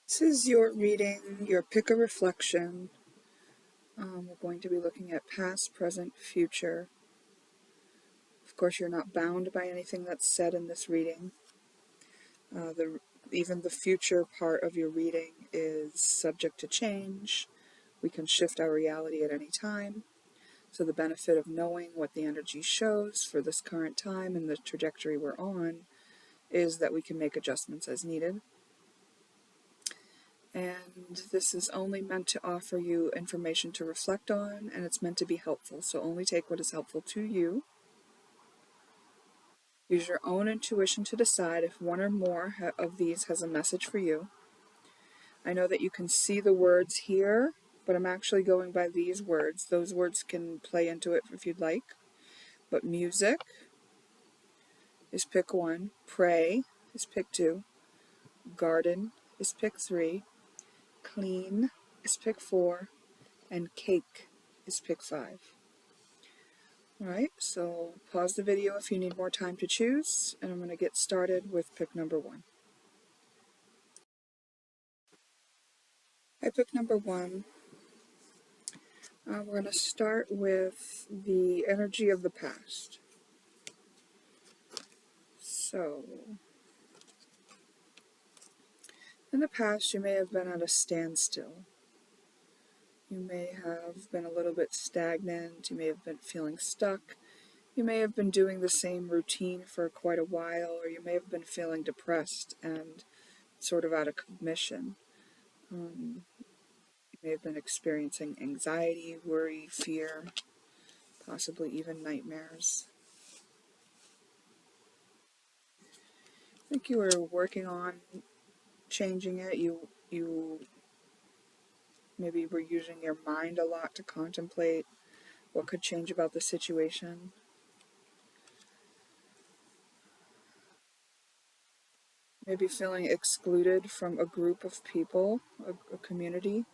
This is your reading, your pick a reflection. We're going to be looking at past, present, future. Of course, you're not bound by anything that's said in this reading. Even the future part of your reading is subject to change. We can shift our reality at any time. So the benefit of knowing what the energy shows for this current time and the trajectory we're on is that we can make adjustments as needed. And this is only meant to offer you information to reflect on, and it's meant to be helpful. So only take what is helpful to you. Use your own intuition to decide if one or more of these has a message for you. I know that you can see the words here, but I'm actually going by these words. Those words can play into it if you'd like. But music is pick 1, pray is pick 2, garden is pick 3, clean is pick 4, and cake is pick 5. Alright, so pause the video if you need more time to choose, and I'm going to get started with pick number 1. I pick number 1. We're going to start with the energy of the past. So, in the past you may have been at a standstill. You may have been a little bit stagnant, you may have been feeling stuck, you may have been doing the same routine for quite a while, or you may have been feeling depressed and sort of out of commission. You may have been experiencing anxiety, worry, fear, possibly even nightmares. I think you were working on changing it. You maybe were using your mind a lot to contemplate what could change about the situation. Maybe feeling excluded from a group of people, a community.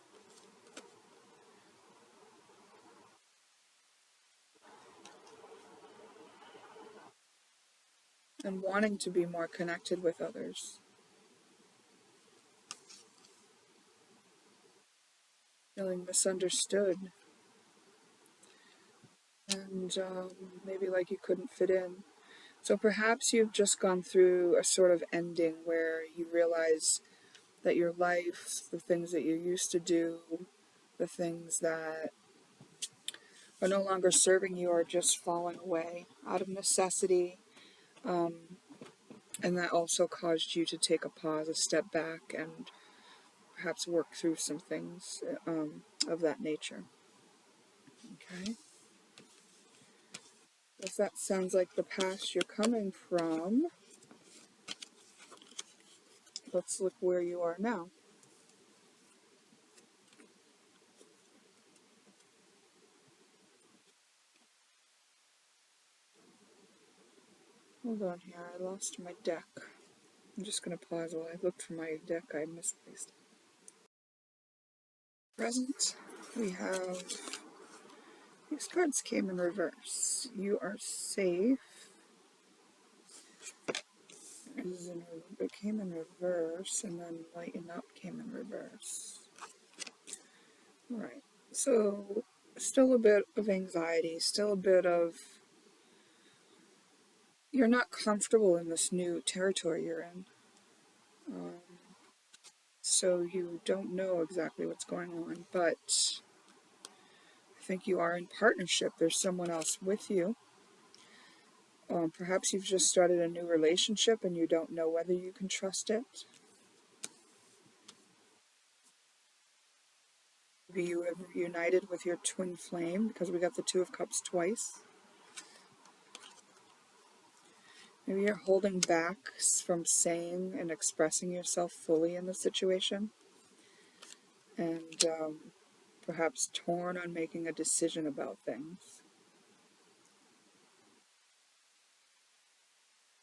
And wanting to be more connected with others. Feeling misunderstood. And maybe like you couldn't fit in. So perhaps you've just gone through a sort of ending where you realize that your life, the things that you used to do, the things that are no longer serving you are just falling away out of necessity. And that also caused you to take a pause, a step back, and perhaps work through some things of that nature. Okay? If that sounds like the past you're coming from, let's look where you are now. Hold on here, I lost my deck. I'm just going to pause while I look for my deck. I misplaced it. Present, we have, these cards came in reverse. You are safe. It came in reverse, and then lighten up came in reverse. Alright, so still a bit of anxiety, still a bit of, you're not comfortable in this new territory you're in. So you don't know exactly what's going on, but I think you are in partnership. There's someone else with you. Perhaps you've just started a new relationship and you don't know whether you can trust it. Maybe you have reunited with your twin flame, because we got the Two of Cups twice. Maybe you're holding back from saying and expressing yourself fully in the situation, and perhaps torn on making a decision about things.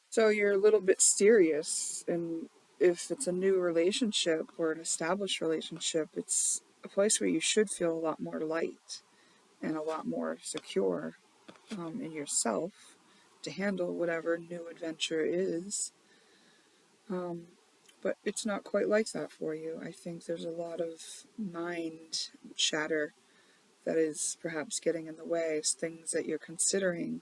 So you're a little bit serious, and if it's a new relationship or an established relationship, it's a place where you should feel a lot more light and a lot more secure in yourself to handle whatever new adventure is. But it's not quite like that for you. I think there's a lot of mind chatter that is perhaps getting in the way, things that you're considering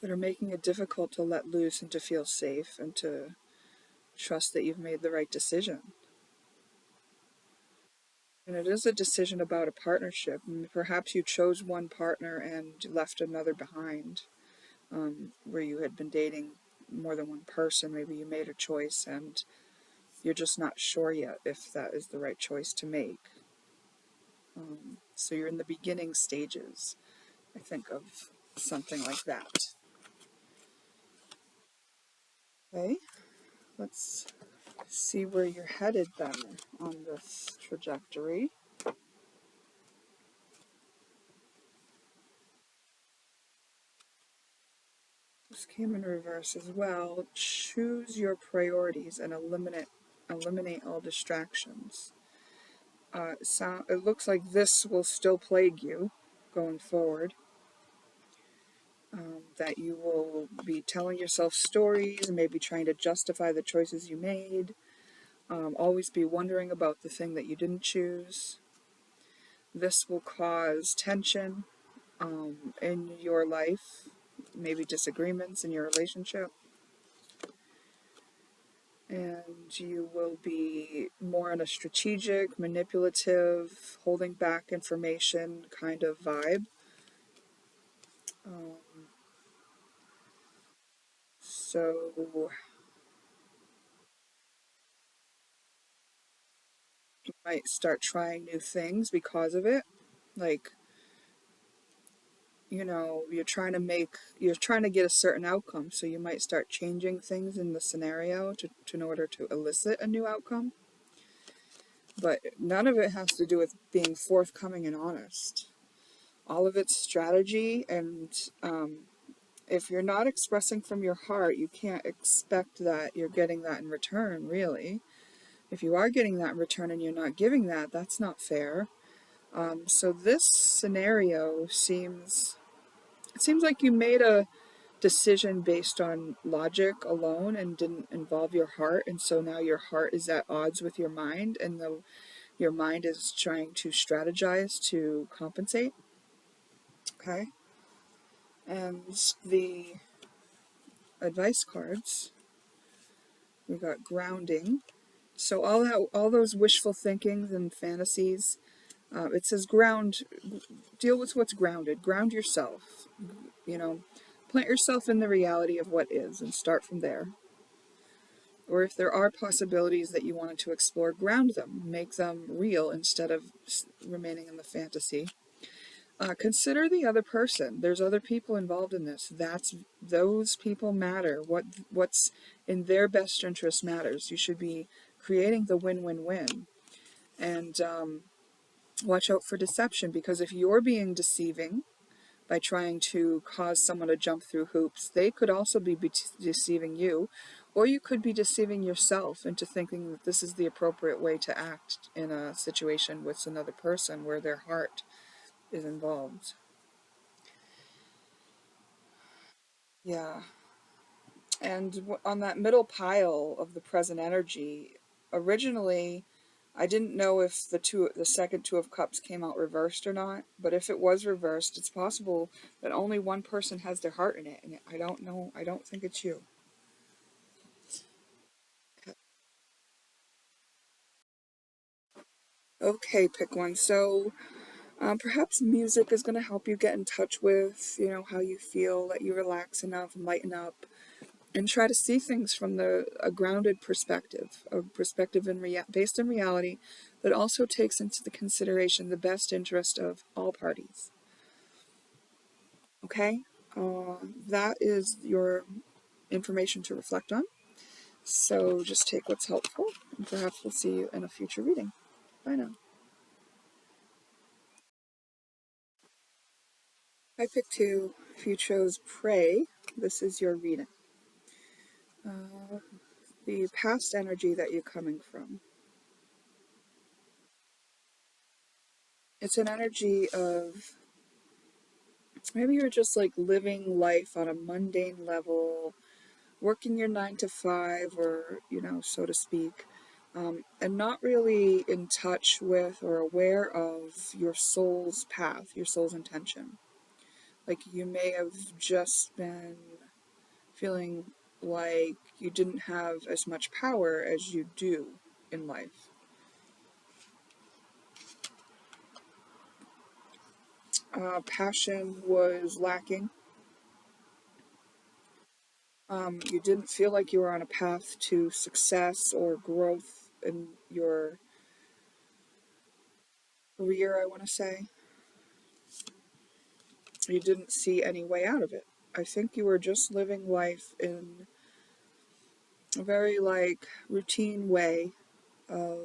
that are making it difficult to let loose and to feel safe and to trust that you've made the right decision. And it is a decision about a partnership. And perhaps you chose one partner and left another behind, where you had been dating more than one person. Maybe you made a choice and you're just not sure yet if that is the right choice to make. So you're in the beginning stages, I think, of something like that. Okay, let's see where you're headed then on this trajectory. This came in reverse as well. Choose your priorities and eliminate all distractions. It looks like this will still plague you going forward. That you will be telling yourself stories and maybe trying to justify the choices you made. Always be wondering about the thing that you didn't choose. This will cause tension in your life, maybe disagreements in your relationship. And you will be more in a strategic, manipulative, holding back information kind of vibe. So you might start trying new things because of it. Like, you're trying to get a certain outcome, so you might start changing things in the scenario in order to elicit a new outcome. But none of it has to do with being forthcoming and honest. All of it's strategy, and if you're not expressing from your heart, you can't expect that you're getting that in return, really. If you are getting that in return and you're not giving that, that's not fair. So this scenario it seems like you made a decision based on logic alone and didn't involve your heart, and so now your heart is at odds with your mind, and your mind is trying to strategize to compensate. Okay, and the advice cards, we got grounding. So all those wishful thinkings and fantasies, it says deal with what's grounded. Ground yourself. You know, plant yourself in the reality of what is and start from there. Or if there are possibilities that you wanted to explore, ground them. Make them real instead of remaining in the fantasy. Consider the other person. There's other people involved in this. Those people matter. What's in their best interest matters. You should be creating the win-win-win. And watch out for deception, because if you're being deceiving by trying to cause someone to jump through hoops, they could also be deceiving you, or you could be deceiving yourself into thinking that this is the appropriate way to act in a situation with another person where their heart is involved. Yeah. And on that middle pile of the present energy, originally, I didn't know if the second Two of Cups came out reversed or not. But if it was reversed, it's possible that only one person has their heart in it, and I don't know. I don't think it's you. Okay, pick one. So perhaps music is going to help you get in touch with, how you feel, let you relax enough and lighten up, and try to see things from a grounded perspective, a perspective based in reality that also takes into the consideration the best interest of all parties. Okay, that is your information to reflect on. So just take what's helpful, and perhaps we'll see you in a future reading. Bye now. I picked two. If you chose Pray, this is your reading. The past energy that you're coming from. It's an energy of maybe you're just like living life on a mundane level, working your 9 to 5, or, so to speak, and not really in touch with or aware of your soul's path, your soul's intention. Like you may have just been feeling like you didn't have as much power as you do in life. Passion was lacking. You didn't feel like you were on a path to success or growth in your career, I want to say. You didn't see any way out of it. I think you were just living life in a very routine way of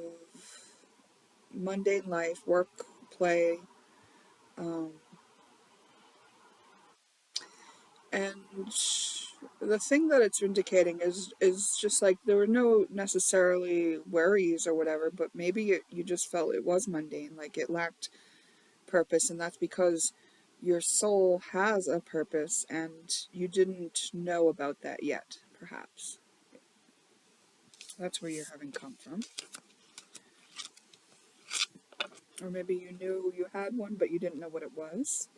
mundane life, work, play, um, and the thing that it's indicating is just like there were no necessarily worries or whatever, but maybe you just felt it was mundane, like it lacked purpose, and that's because your soul has a purpose and you didn't know about that yet, perhaps. That's where you're having come from. Or maybe you knew you had one, but you didn't know what it was.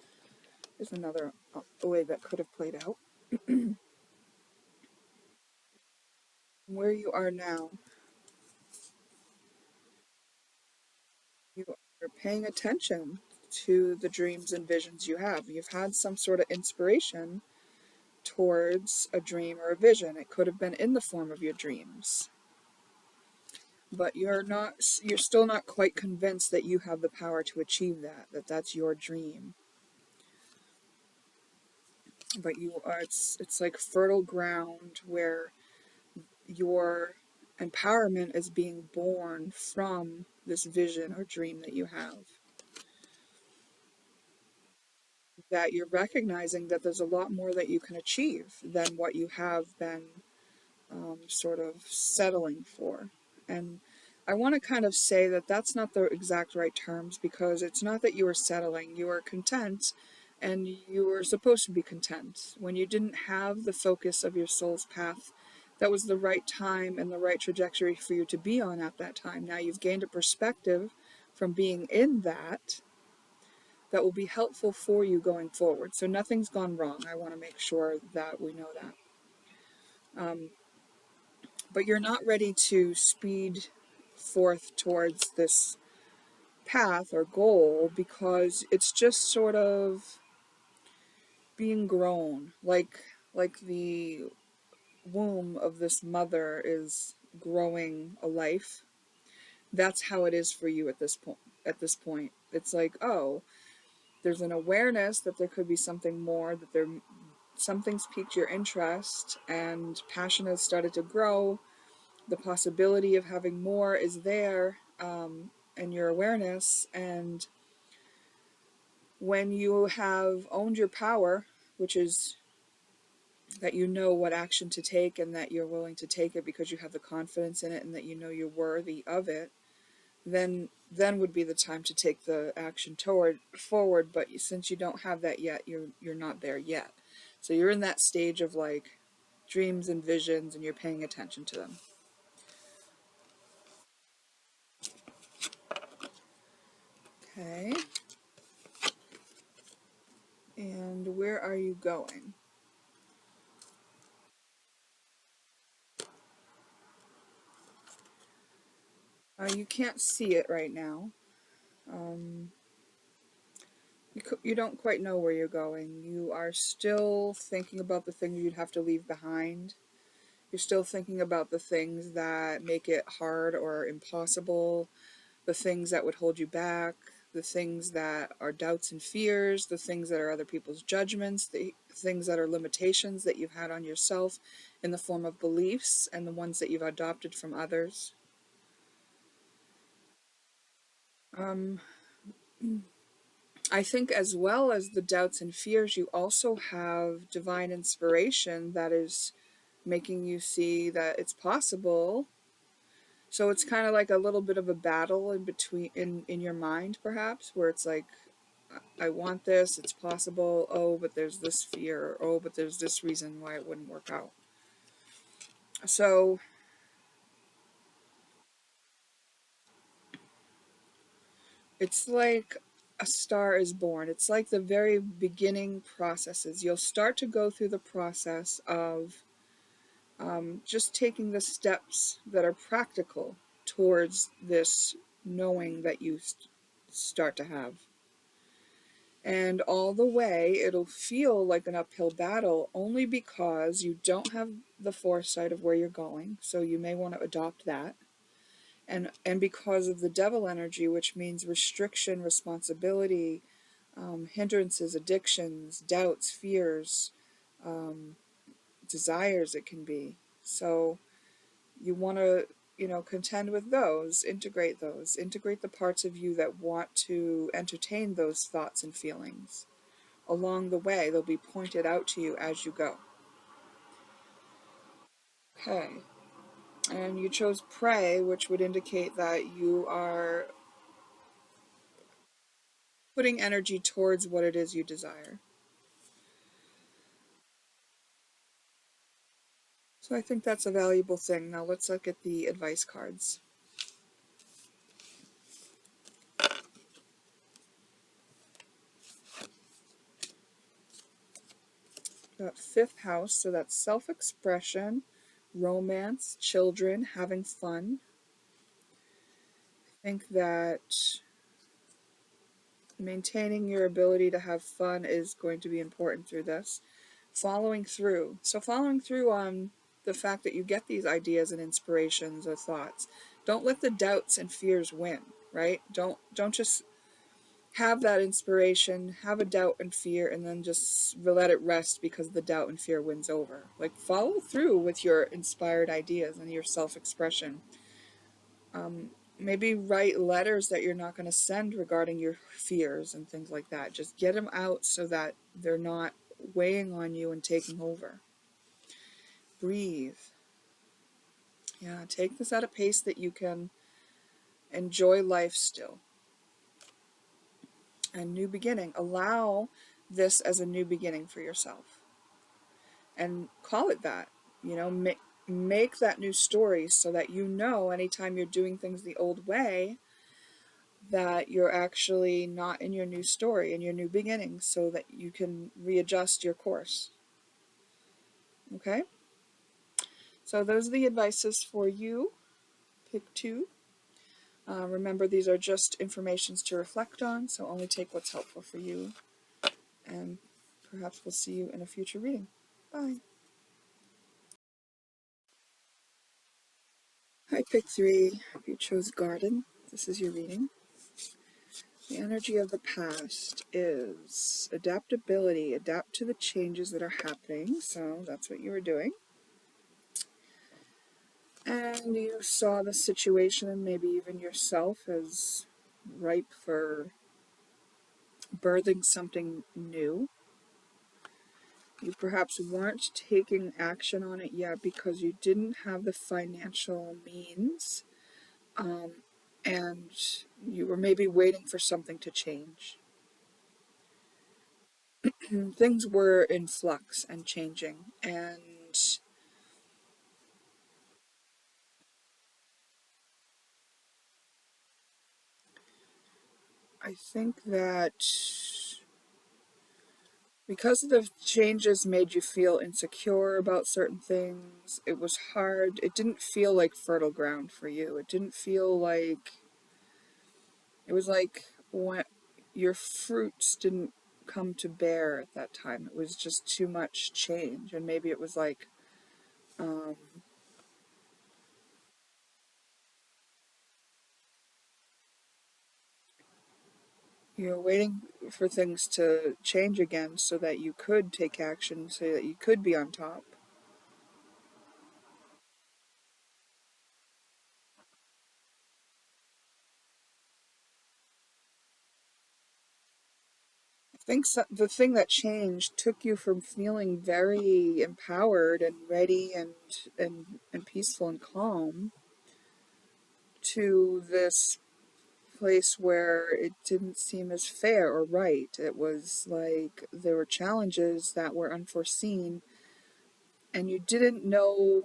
Is another way that could have played out. Where you are now, you are paying attention to the dreams and visions you have. You've had some sort of inspiration towards a dream or a vision. It could have been in the form of your dreams. But you're still not quite convinced that you have the power to achieve that that's your dream. But you are, it's like fertile ground where your empowerment is being born from this vision or dream that you have. That you're recognizing that there's a lot more that you can achieve than what you have been sort of settling for. And I want to kind of say that that's not the exact right terms, because it's not that you were settling, you were content, and you were supposed to be content. When you didn't have the focus of your soul's path, that was the right time and the right trajectory for you to be on at that time. Now you've gained a perspective from being in that will be helpful for you going forward. So nothing's gone wrong. I want to make sure that we know that. But you're not ready to speed forth towards this path or goal, because it's just sort of being grown, like the womb of this mother is growing a life. That's how it is for you at this point. It's like, oh, there's an awareness that there could be something more, that something's piqued your interest, and passion has started to grow. The possibility of having more is there, in your awareness. And when you have owned your power, which is that you know what action to take and that you're willing to take it because you have the confidence in it and that you know you're worthy of it, then would be the time to take the action forward. But since you don't have that yet, you're not there yet. So you're in that stage of dreams and visions, and you're paying attention to them. Okay. And where are you going? You can't see it right now. Um, you don't quite know where you're going. You are still thinking about the things you'd have to leave behind. You're still thinking about the things that make it hard or impossible, the things that would hold you back, the things that are doubts and fears, the things that are other people's judgments, the things that are limitations that you've had on yourself in the form of beliefs, and the ones that you've adopted from others. Um, I think, as well as the doubts and fears, you also have divine inspiration that is making you see that it's possible. So it's kind of like a little bit of a battle in between, in your mind, perhaps, where it's like, I want this, it's possible, oh, but there's this fear, oh, but there's this reason why it wouldn't work out. So it's like a star is born. It's like the very beginning processes. You'll start to go through the process of just taking the steps that are practical towards this knowing that you start to have. And all the way, it'll feel like an uphill battle only because you don't have the foresight of where you're going. So you may want to adopt that. And because of the devil energy, which means restriction, responsibility, hindrances, addictions, doubts, fears, um, desires, it can be. So you want to, contend with those, integrate the parts of you that want to entertain those thoughts and feelings. Along the way, they'll be pointed out to you as you go. Okay. And you chose pray, which would indicate that you are putting energy towards what it is you desire. So I think that's a valuable thing. Now let's look at the advice cards. Got fifth house, so that's self-expression, romance, children, having fun. I think that maintaining your ability to have fun is going to be important through this. Following through. So following through on the fact that you get these ideas and inspirations or thoughts. Don't let the doubts and fears win, right? Don't just have that inspiration, have a doubt and fear, and then just let it rest because the doubt and fear wins over. Like, follow through with your inspired ideas and your self-expression. Maybe write letters that you're not going to send regarding your fears and things like that. Just get them out so that they're not weighing on you and taking over. Breathe. Yeah, take this at a pace that you can enjoy life still. And new beginning. Allow this as a new beginning for yourself. And call it that. Make that new story so that anytime you're doing things the old way, that you're actually not in your new story, in your new beginning, so that you can readjust your course. Okay? So those are the advices for you. Pick two. Remember, these are just informations to reflect on, so only take what's helpful for you. And perhaps we'll see you in a future reading. Bye. I picked three. You chose garden. This is your reading. The energy of the past is adaptability. Adapt to the changes that are happening. So that's what you were doing. And you saw the situation and maybe even yourself as ripe for birthing something new. You perhaps weren't taking action on it yet because you didn't have the financial means, and you were maybe waiting for something to change. Things were in flux and changing, and I think that because the changes made you feel insecure about certain things, it was hard. It didn't feel like fertile ground for you. It didn't feel like, it was like when your fruits didn't come to bear at that time. It was just too much change. And maybe it was like, um, you're waiting for things to change again so that you could take action, so that you could be on top. I think the thing that changed took you from feeling very empowered and ready and peaceful and calm to this place where it didn't seem as fair or right. It was like there were challenges that were unforeseen, and you didn't know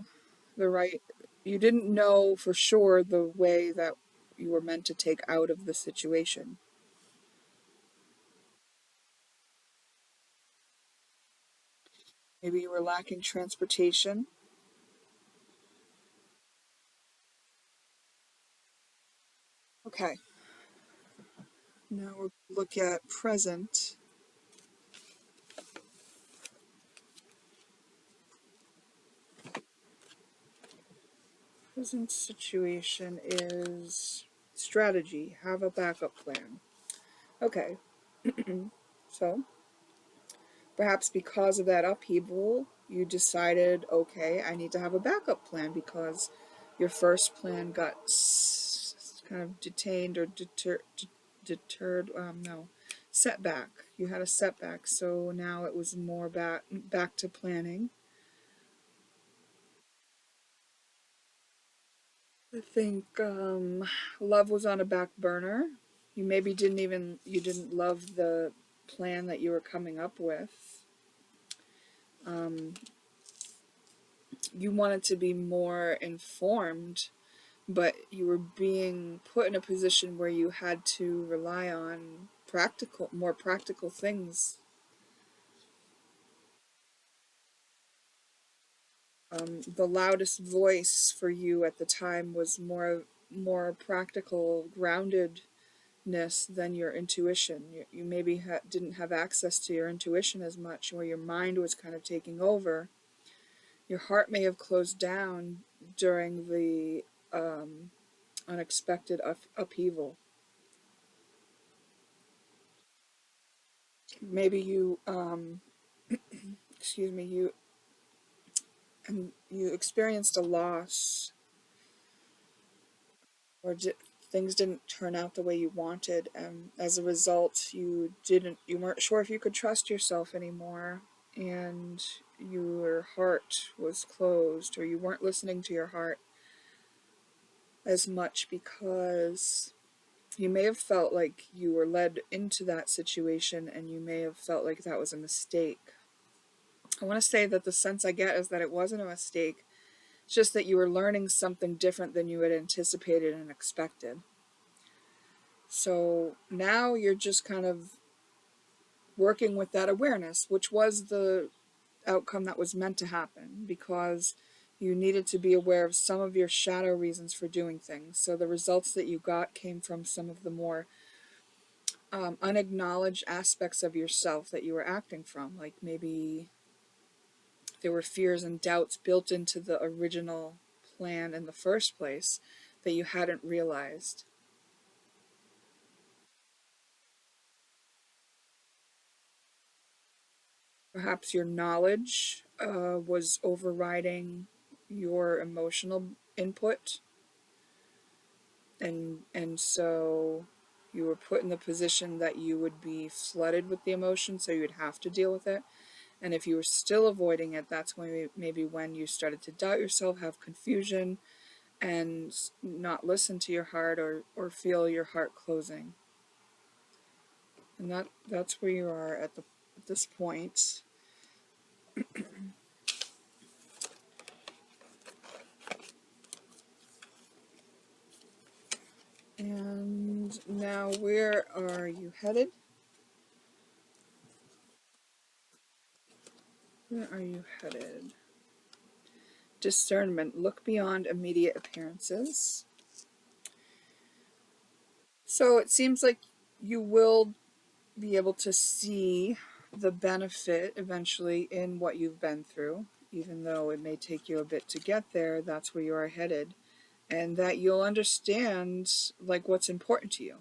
the right, you didn't know for sure the way that you were meant to take out of the situation. Maybe you were lacking transportation. Okay, now we'll look at present. Present situation is strategy. Have a backup plan. Okay, so perhaps because of that upheaval, you decided, okay, I need to have a backup plan because your first plan got kind of detained or deterred. No, setback. You had a setback, so now it was more back to planning. I think love was on a back burner. You maybe you didn't love the plan that you were coming up with. Um, you wanted to be more informed, but you were being put in a position where you had to rely on more practical things. The loudest voice for you at the time was more practical groundedness than your intuition. You maybe didn't have access to your intuition as much, where your mind was kind of taking over. Your heart may have closed down during the unexpected upheaval. Maybe excuse me, you experienced a loss, or things didn't turn out the way you wanted, and as a result, you weren't sure if you could trust yourself anymore, and your heart was closed, or you weren't listening to your heart as much because you may have felt like you were led into that situation, and you may have felt like that was a mistake. I want to say that the sense I get is that it wasn't a mistake. It's just that you were learning something different than you had anticipated and expected. So now you're just kind of working with that awareness, which was the outcome that was meant to happen, because you needed to be aware of some of your shadow reasons for doing things. So the results that you got came from some of the more unacknowledged aspects of yourself that you were acting from. Like maybe there were fears and doubts built into the original plan in the first place that you hadn't realized. Perhaps your knowledge was overriding your emotional input, and so you were put in the position that you would be flooded with the emotion, so you would have to deal with it. And if you were still avoiding it, that's when maybe when you started to doubt yourself, have confusion, and not listen to your heart, or feel your heart closing. And that's where you are at this point. And now, where are you headed? Where are you headed? Discernment. Look beyond immediate appearances. So it seems like you will be able to see the benefit eventually in what you've been through, even though it may take you a bit to get there. That's where you are headed, and that you'll understand like what's important to you,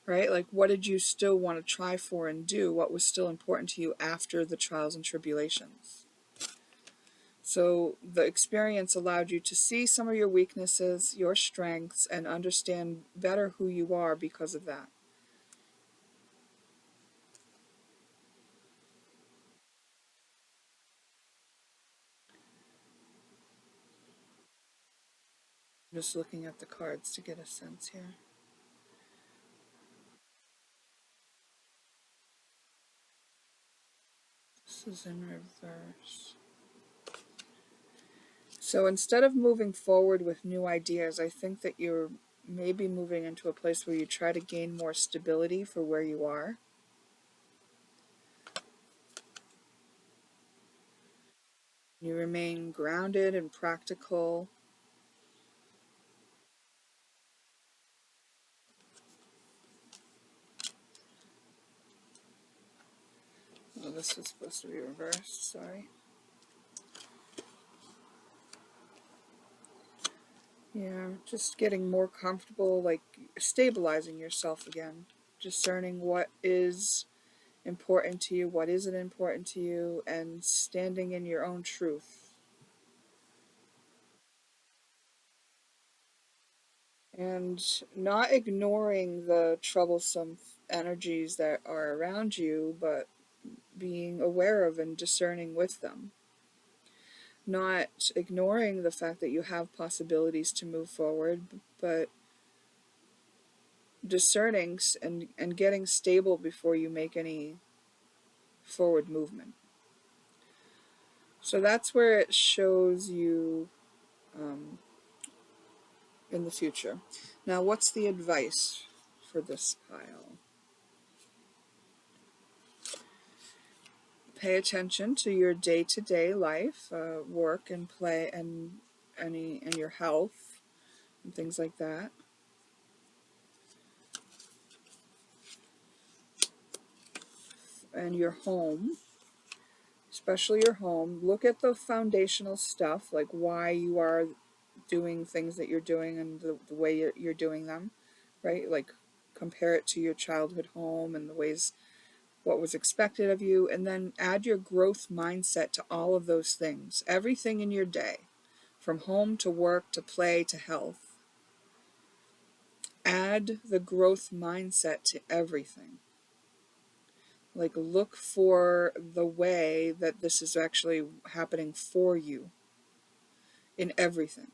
right? Like, what did you still want to try for and do? What was still important to you after the trials and tribulations? So the experience allowed you to see some of your weaknesses, your strengths, and understand better who you are because of that. I'm just looking at the cards to get a sense here. This is in reverse. So instead of moving forward with new ideas, I think that you're maybe moving into a place where you try to gain more stability for where you are. You remain grounded and practical. Oh, this was supposed to be reversed, sorry. Yeah, just getting more comfortable, like stabilizing yourself again, discerning what is important to you, what isn't important to you, and standing in your own truth. And not ignoring the troublesome energies that are around you, but being aware of and discerning with them. Not ignoring the fact that you have possibilities to move forward, but discerning and getting stable before you make any forward movement. So that's where it shows you um, in the future. Now, what's the advice for this pile? Pay attention to your day-to-day life, work and play, and your health and things like that. And your home, especially your home. Look at the foundational stuff, like why you are doing things that you're doing and the way you're doing them, right? Like compare it to your childhood home and the ways what was expected of you, and then add your growth mindset to all of those things. Everything in your day, from home to work to play to health. Add the growth mindset to everything. Like look for the way that this is actually happening for you in everything.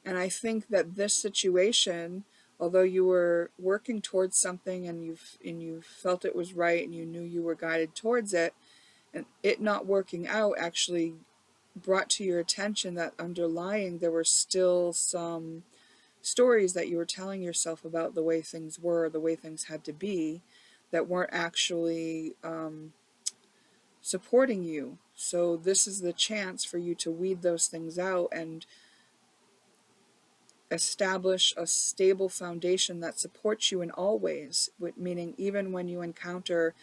And I think that this situation, although you were working towards something and you felt it was right and you knew you were guided towards it, and it not working out actually brought to your attention that underlying there were still some stories that you were telling yourself about the way things were, the way things had to be, that weren't actually supporting you. So this is the chance for you to weed those things out and establish a stable foundation that supports you in all ways, meaning even when you encounter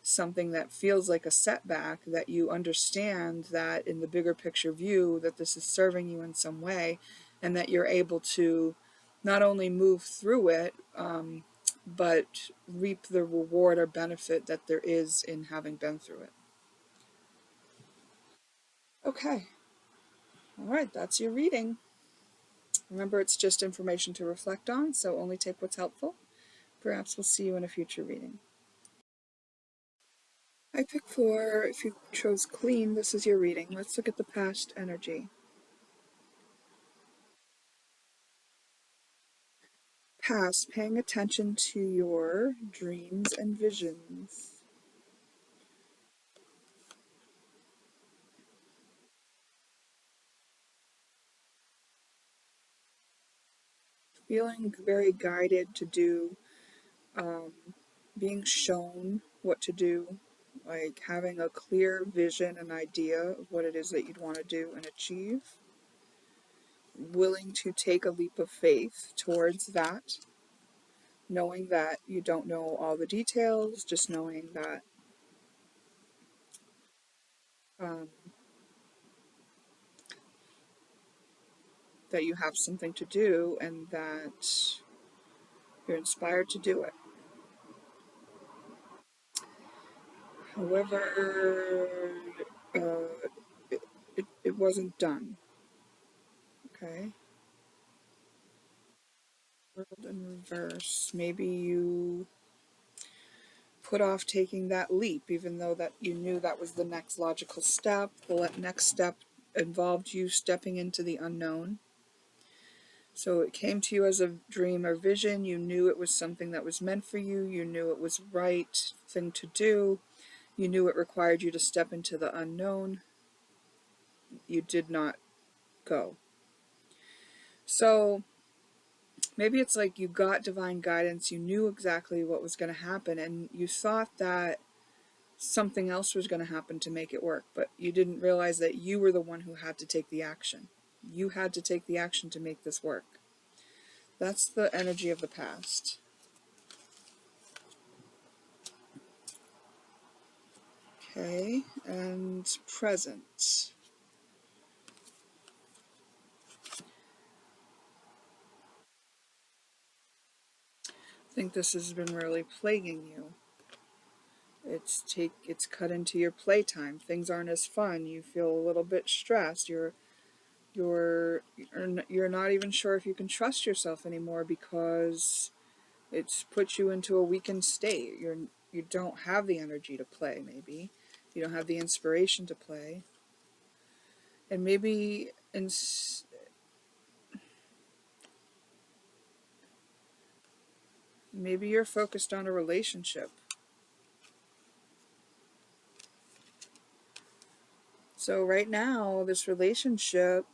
something that feels like a setback, that you understand that in the bigger picture view that this is serving you in some way, and that you're able to not only move through it, but reap the reward or benefit that there is in having been through it. Okay, all right, that's your reading. Remember, it's just information to reflect on, so only take what's helpful. Perhaps we'll see you in a future reading. I pick 4. If you chose clean, this is your reading. Let's look at the past energy. Past, paying attention to your dreams and visions. Feeling very guided to do, um, being shown what to do, like having a clear vision and idea of what it is that you'd want to do and achieve. Willing to take a leap of faith towards that, knowing that you don't know all the details, just knowing um, that you have something to do and that you're inspired to do it. However, uh, it wasn't done. Okay. World in reverse. Maybe you put off taking that leap, even though that you knew that was the next logical step. The next step involved you stepping into the unknown. So it came to you as a dream or vision. You knew it was something that was meant for you. You knew it was the right thing to do. You knew it required you to step into the unknown. You did not go. So maybe it's like you got divine guidance, you knew exactly what was going to happen, and you thought that something else was going to happen to make it work, but you didn't realize that you were the one who had to take the action. You had to take the action to make this work. That's the energy of the past. Okay, and present. I think this has been really plaguing you. It's cut into your playtime. Things aren't as fun. You feel a little bit stressed. You're not even sure if you can trust yourself anymore because it's put you into a weakened state. You don't have the energy to play, maybe. You don't have the inspiration to play. And maybe you're focused on a relationship. So right now, this relationship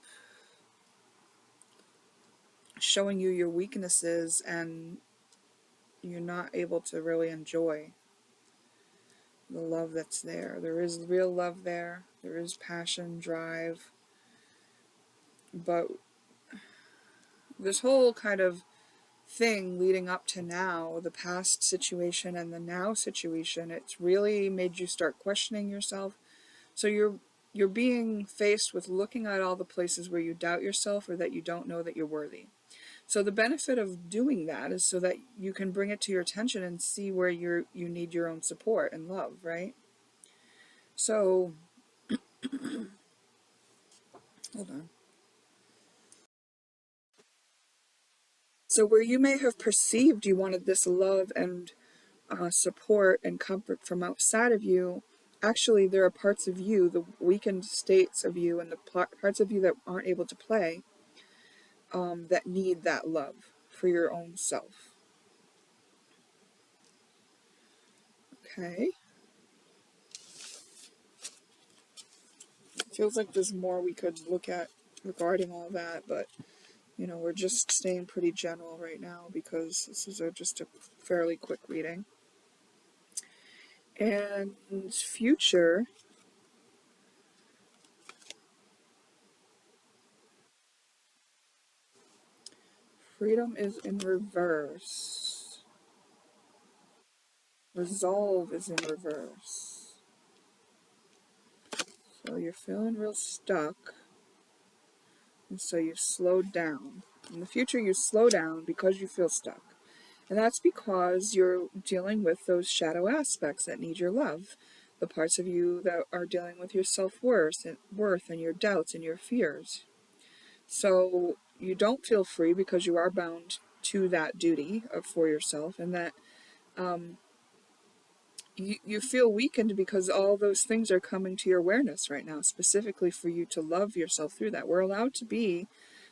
showing you your weaknesses, and you're not able to really enjoy the love that's there. There is real love there. There is passion, drive. But this whole kind of thing leading up to now, the past situation and the now situation, it's really made you start questioning yourself. So you're being faced with looking at all the places where you doubt yourself or that you don't know that you're worthy. So the benefit of doing that is so that you can bring it to your attention and see where you need your own support and love, right? So hold on. So where you may have perceived you wanted this love and support and comfort from outside of you, actually there are parts of you, the weakened states of you and the parts of you that aren't able to play, that need that love for your own self. Okay. Feels like there's more we could look at regarding all that, but we're just staying pretty general right now because this is just a fairly quick reading. And future, freedom is in reverse. Resolve is in reverse. So you're feeling real stuck, and so you slowed down. In the future, you slow down because you feel stuck. And that's because you're dealing with those shadow aspects that need your love. The parts of you that are dealing with your self-worth and your doubts and your fears. So you don't feel free because you are bound to that duty for yourself, and that you feel weakened because all those things are coming to your awareness right now, specifically for you to love yourself through that. We're allowed to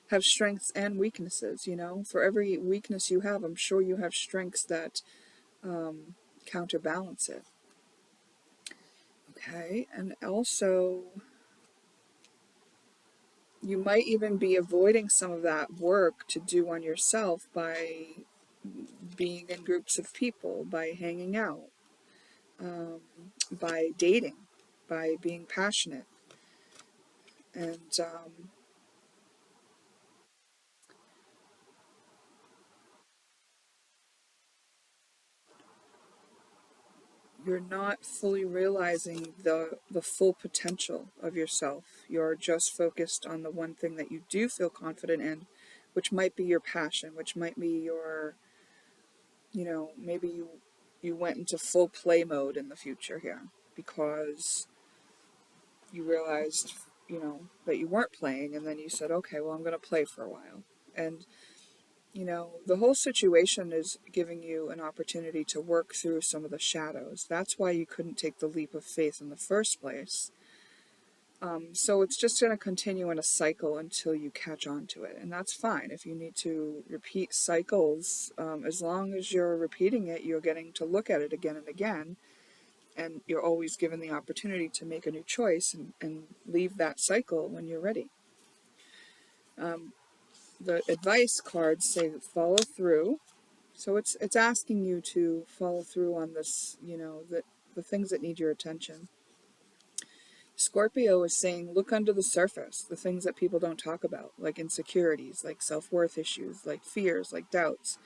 have strengths and weaknesses, For every weakness you have, I'm sure you have strengths that counterbalance it. Okay, and also you might even be avoiding some of that work to do on yourself by being in groups of people, by hanging out, by dating, by being passionate. And you're not fully realizing the full potential of yourself. You're just focused on the one thing that you do feel confident in, which might be your passion, which might be your, maybe you went into full play mode in the future here because you realized, that you weren't playing, and then you said, okay, well, I'm going to play for a while. And the whole situation is giving you an opportunity to work through some of the shadows. That's why you couldn't take the leap of faith in the first place. So it's just going to continue in a cycle until you catch on to it. And that's fine. If you need to repeat cycles, as long as you're repeating it, you're getting to look at it again and again. And you're always given the opportunity to make a new choice and leave that cycle when you're ready. The advice cards say follow through. So it's asking you to follow through on this, the things that need your attention. Scorpio is saying look under the surface, the things that people don't talk about, like insecurities, like self-worth issues, like fears, like doubts,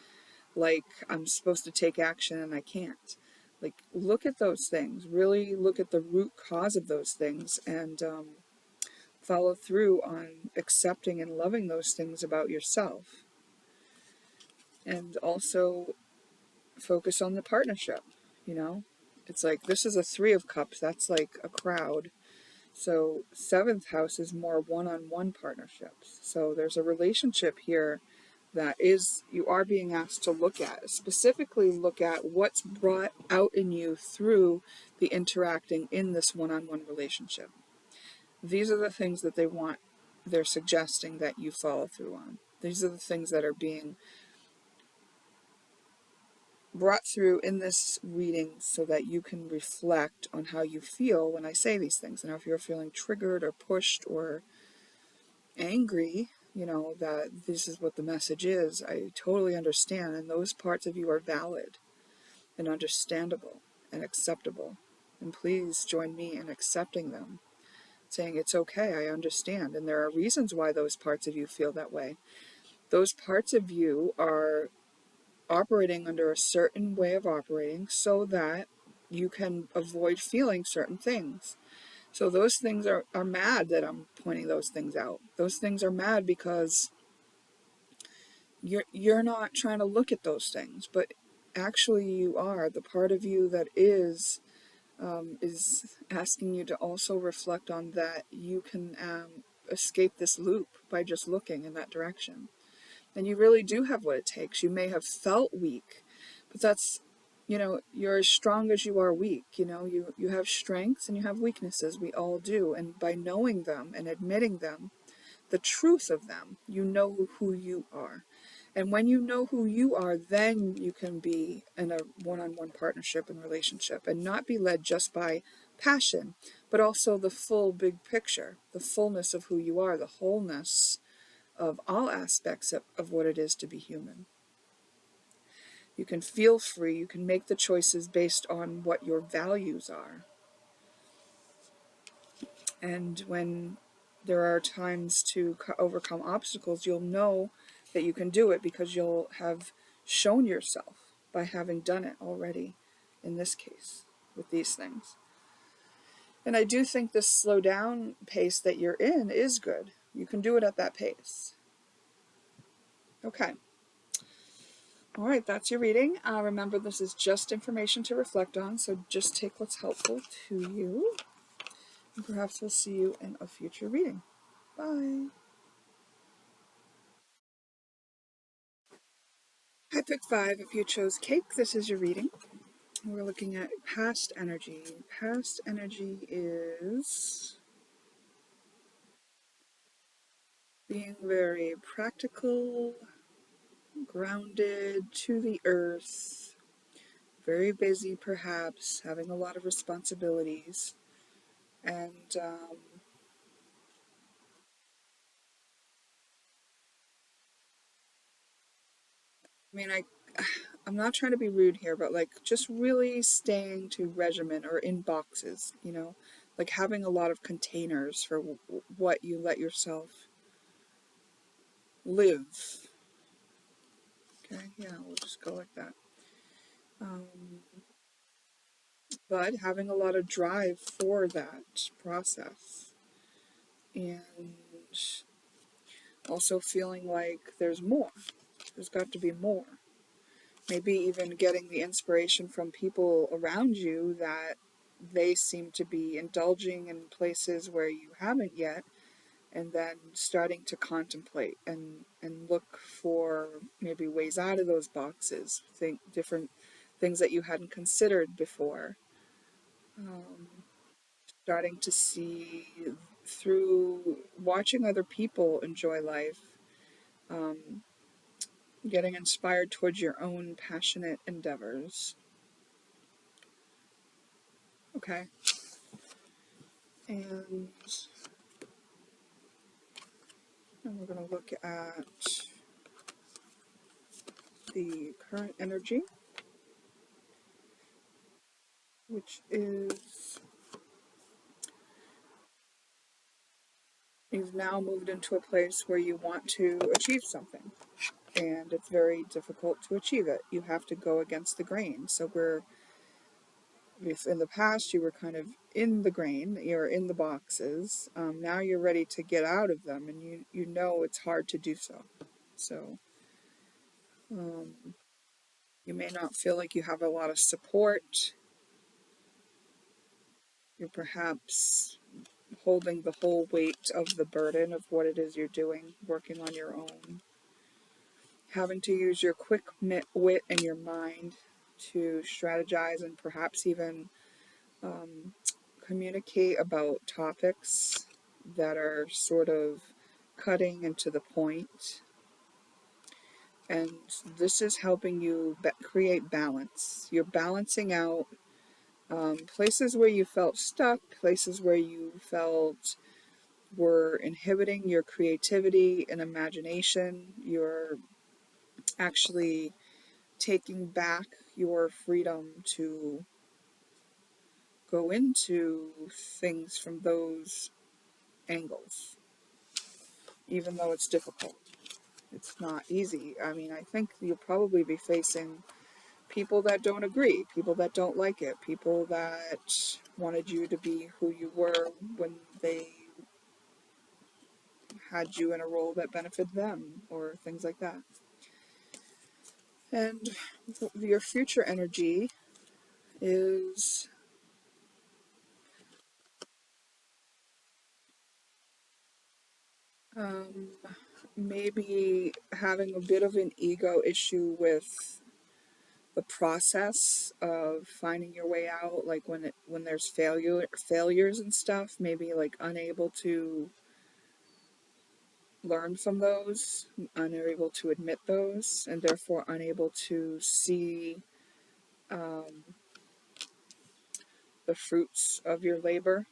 like I'm supposed to take action and I can't. Like, look at those things, really look at the root cause of those things, and follow through on accepting and loving those things about yourself. And also focus on the partnership, you know? It's like, this is a 3 of Cups, that's like a crowd. So 7th house is more one-on-one partnerships. So there's a relationship here that is, you are being asked to look at, specifically look at what's brought out in you through the interacting in this one-on-one relationship. These are the things that they're suggesting that you follow through on. These are the things that are being brought through in this reading so that you can reflect on how you feel when I say these things. And if you're feeling triggered or pushed or angry, that this is what the message is, I totally understand. And those parts of you are valid and understandable and acceptable. And please join me in accepting them, saying it's okay, I understand. And there are reasons why those parts of you feel that way. Those parts of you are operating under a certain way of operating so that you can avoid feeling certain things. So those things are mad that I'm pointing those things out. Those things are mad because you're not trying to look at those things, but actually you are. The part of you that is asking you to also reflect on that you can escape this loop by just looking in that direction. And you really do have what it takes. You may have felt weak, but that's, you're as strong as you are weak. You have strengths and you have weaknesses. We all do. And by knowing them and admitting them, the truth of them, you know who you are. And when you know who you are, then you can be in a one-on-one partnership and relationship and not be led just by passion, but also the full big picture, the fullness of who you are, the wholeness of all aspects of what it is to be human. You can feel free, you can make the choices based on what your values are. And when there are times to overcome obstacles, you'll know that you can do it because you'll have shown yourself by having done it already, in this case, with these things. And I do think this slow down pace that you're in is good. You can do it at that pace. Okay. All right, that's your reading. Remember, this is just information to reflect on, so just take what's helpful to you. And perhaps we'll see you in a future reading. Bye. I picked 5. If you chose cake, this is your reading. We're looking at past energy. Past energy is being very practical, grounded, to the earth, very busy perhaps, having a lot of responsibilities, and I mean, I'm not trying to be rude here, but like just really staying to regimen or in boxes, like having a lot of containers for what you let yourself live. Okay, yeah, we'll just go like that. Um, but having a lot of drive for that process, and also feeling like there's more. There's got to be more. Maybe even getting the inspiration from people around you that they seem to be indulging in places where you haven't yet, and then starting to contemplate and look for maybe ways out of those boxes, think different things that you hadn't considered before. Starting to see through watching other people enjoy life, getting inspired towards your own passionate endeavors. Okay. And And we're going to look at the current energy, which is you've now moved into a place where you want to achieve something, and it's very difficult to achieve it. You have to go against the grain. So if in the past you were kind of in the grain, you're in the boxes, now you're ready to get out of them, and you know it's hard to do so. So you may not feel like you have a lot of support. You're perhaps holding the whole weight of the burden of what it is you're doing, working on your own, having to use your quick wit and your mind to strategize and perhaps even communicate about topics that are sort of cutting and to the point. And this is helping you create balance. You're balancing out places where you felt stuck, places where you felt were inhibiting your creativity and imagination. You're actually taking back your freedom to go into things from those angles, even though it's difficult. It's not easy. I mean, I think you'll probably be facing people that don't agree, people that don't like it, people that wanted you to be who you were when they had you in a role that benefited them, or things like that. And your future energy is um, maybe having a bit of an ego issue with the process of finding your way out, like when there's failures and stuff, maybe like unable to learn from those, unable to admit those, and therefore unable to see the fruits of your labor,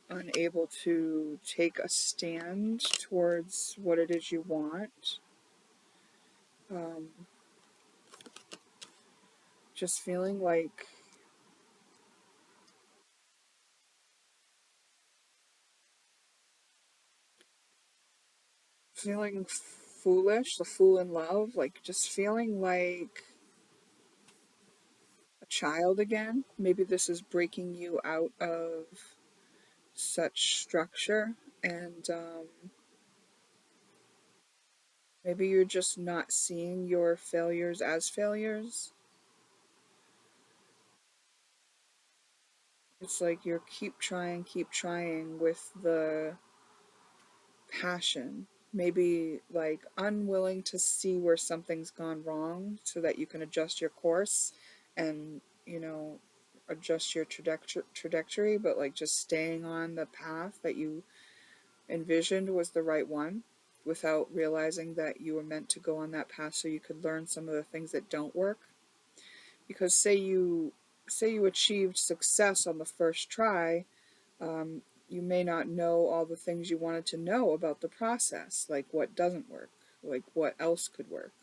unable to take a stand towards what it is you want. Just feeling foolish, the fool in love, like just feeling like a child again. Maybe this is breaking you out of such structure, and maybe you're just not seeing your failures as failures. It's like you're keep trying with the passion. Maybe like unwilling to see where something's gone wrong so that you can adjust your course and, adjust your trajectory, but like just staying on the path that you envisioned was the right one without realizing that you were meant to go on that path so you could learn some of the things that don't work. Because say you achieved success on the first try, you may not know all the things you wanted to know about the process, like what doesn't work, like what else could work,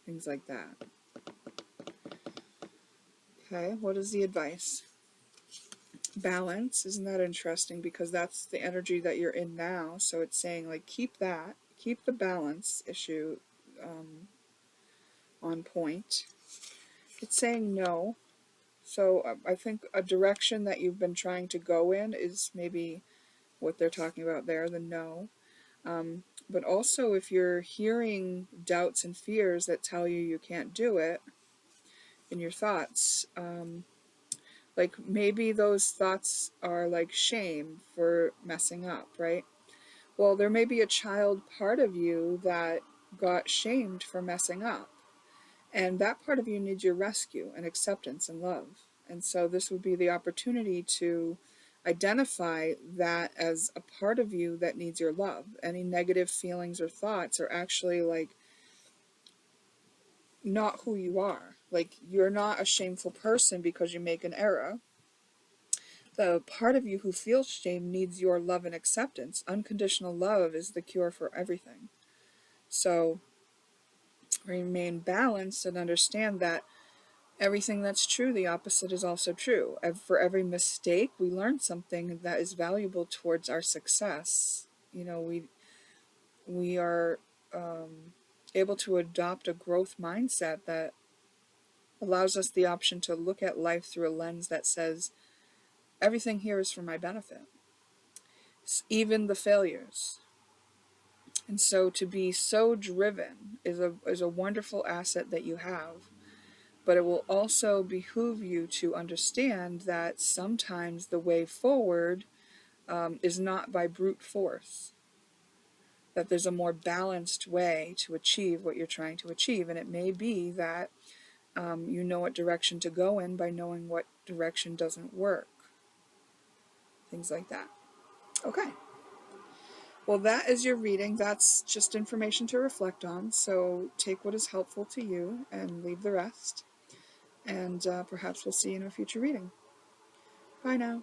things like that. Okay, what is the advice? Balance. Isn't that interesting? Because that's the energy that you're in now. So it's saying, like, keep the balance issue on point. It's saying no. So I think a direction that you've been trying to go in is maybe what they're talking about there, the no. But also, if you're hearing doubts and fears that tell you you can't do it in your thoughts, like maybe those thoughts are like shame for messing up, right? Well, there may be a child part of you that got shamed for messing up. And that part of you needs your rescue and acceptance and love. And so this would be the opportunity to identify that as a part of you that needs your love. Any negative feelings or thoughts are actually like not who you are. Like, you're not a shameful person because you make an error. The part of you who feels shame needs your love and acceptance. Unconditional love is the cure for everything. So remain balanced and understand that everything that's true, the opposite is also true. For every mistake, we learn something that is valuable towards our success. You know, we are able to adopt a growth mindset that allows us the option to look at life through a lens that says, everything here is for my benefit, even the failures. And so to be so driven is a wonderful asset that you have. But it will also behoove you to understand that sometimes the way forward is not by brute force. That there's a more balanced way to achieve what you're trying to achieve. And it may be that you know what direction to go in by knowing what direction doesn't work. Things like that. Okay. Well, that is your reading. That's just information to reflect on. So take what is helpful to you and leave the rest. And perhaps we'll see you in a future reading. Bye now.